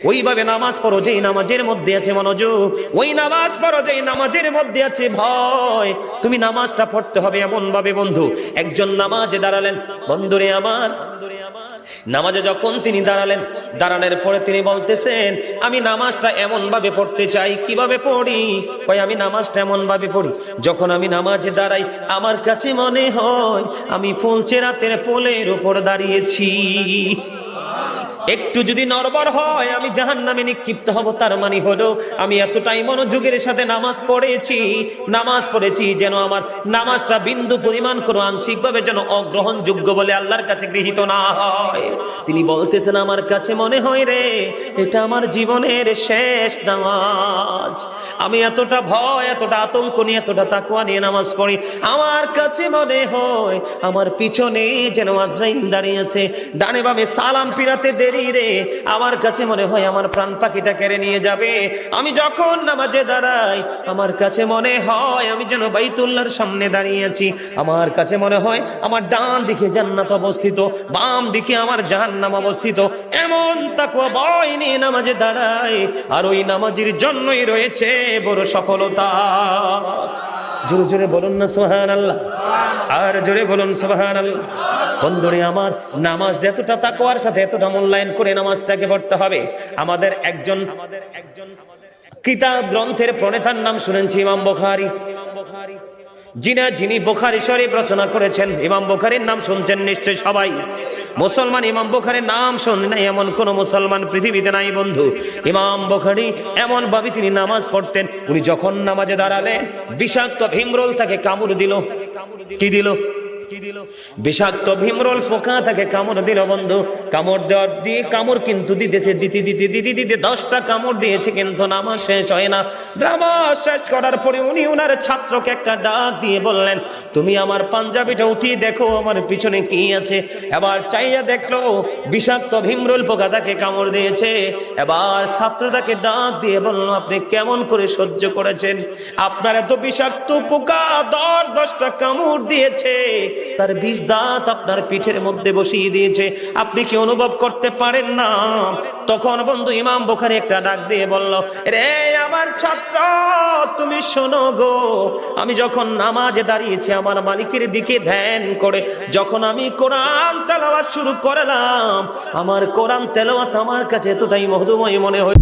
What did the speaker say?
ওইভাবে নামাজ পড়ো যেই নামাজের মধ্যে আছে মনোযোগ, ওই নামাজ পড়ো যেই নামাজের মধ্যে আছে ভয়। তুমি নামাজটা পড়তে হবে এমন ভাবে বন্ধু, একজন নামাজে দাঁড়ালেন, বন্ধুরে আমার, নামাজে যখন তিনি দাঁড়ালেন, দাঁড়ানোর পরে তিনি বলতেছেন আমি নামাজটা এমন ভাবে পড়তে চাই। কিভাবে পড়ি? কই আমি নামাজটা এমন ভাবে পড়ি, যখন আমি নামাজে দাঁড়াই আমার কাছে মনে হয় আমি ফুলচেরাতের পোলের উপর দাঁড়িয়েছি। একটু যদি নড়বড় হয় আমি জাহান্নামে নিক্ষিপ্ত হব। তার মানে হলো আমি এতটাই মনোযোগের সাথে নামাজ পড়েছি যেন আমার নামাজটা বিন্দু পরিমাণ কোনো আংশিকভাবে যেন অগ্রহণযোগ্য বলে আল্লাহর কাছে গৃহীত না হয়। তিনি বলতেছেন আমার কাছে মনে হয় রে এটা আমার জীবনের শেষ নামাজ। আমি এতটা ভয়, এতটা আতঙ্ক নিয়ে, এতটা তাকওয়া নিয়ে নামাজ পড়ি, আমার কাছে মনে হয় আমার পিছনে যেন আজরাইল দাঁড়িয়ে আছে, ডানে বামে সালাম ফিরাতে রে, আমার কাছে মনে হয় আমার প্রাণ পাখিটা কেড়ে নিয়ে যাবে। আমি যখন নামাজে দাঁড়াই আমার কাছে মনে হয় আমি যেন বাইতুল্লাহর সামনে দাঁড়িয়ে আছি। আমার কাছে মনে হয় আমার ডান দিকে জান্নাত অবস্থিত, বাম দিকে আমার জাহান্নাম অবস্থিত। এমন তাকওয়া ভয় নিয়ে নামাজে দাঁড়াই, আর ওই নামাজের জন্যই রয়েছে বড় সফলতা। জোরে জোরে বলুন না সুবহানাল্লাহ, আর জোরে বলুন সুবহানাল্লাহ। বন্ধুরে আমার, নামাজ এতটা তাকওয়ার সাথে এতটা মূল্যায়ন করে নামাজটাকে পড়তে হবে। আমাদের একজন কিতাব গ্রন্থের প্রণেতার নাম শুনেছি ইমাম বুখারী। যিনি বুখারী শরীফ রচনা করেছেন, ইমাম বুখারীর নাম শুনছেন নিশ্চয় সবাই। মুসলমান ইমাম বুখারীর নাম শুনে নাই এমন কোন মুসলমান পৃথিবীতে নাই বন্ধু। ইমাম বুখারী এমন ভাবে তিনি নামাজ পড়তেন, উনি যখন নামাজে দাঁড়ালেন বিষাক্ত ভীমরুল তাকে কামড় দিল। কি দিল? বিষাক্ত ভীমরুল পোকা তাকে কামড় দিল বন্ধু। কামড় দেওয়ার দিয়ে কামড় কিন্তু দিতেছে, দিতে 10টা কামড় দিয়েছে, কিন্তু নামাজ শেষ হয় না। নামাজ শেষ করার পরে উনি ওনার ছাত্রকে একটা ডাক দিয়ে বললেন তুমি আমার পাঞ্জাবিটা উঠিয়ে দেখো আমার পিছনে কি আছে। এবার চাইয়া দেখলো বিষাক্ত ভীমরুল পোকা তাকে কামড় দিয়েছে। এবার ছাত্রটাকে ডাক দিয়ে বলল আপনি কেমন করে সহ্য করেছেন? আপনার এত বিষাক্ত পোকা 10টা কামড় দিয়েছে, তার 20 দাঁত আপনার পিঠের মধ্যে বসিয়ে দিয়েছে, আপনি কি অনুভব করতে পারেন না? তখন বন্ধু ইমাম বুখারী একটা ডাক দিয়ে বলল রে আমার ছাত্র তুমি শোনো গো, আমি যখন নামাজে দাঁড়িয়েছি আমার মালিকের দিকে ধ্যান করে যখন আমি কোরআন তেলাওয়াত শুরু করলাম, আমার কোরআন তেলাওয়াত আমার কাছে এতটাই মধুময় মনে হয়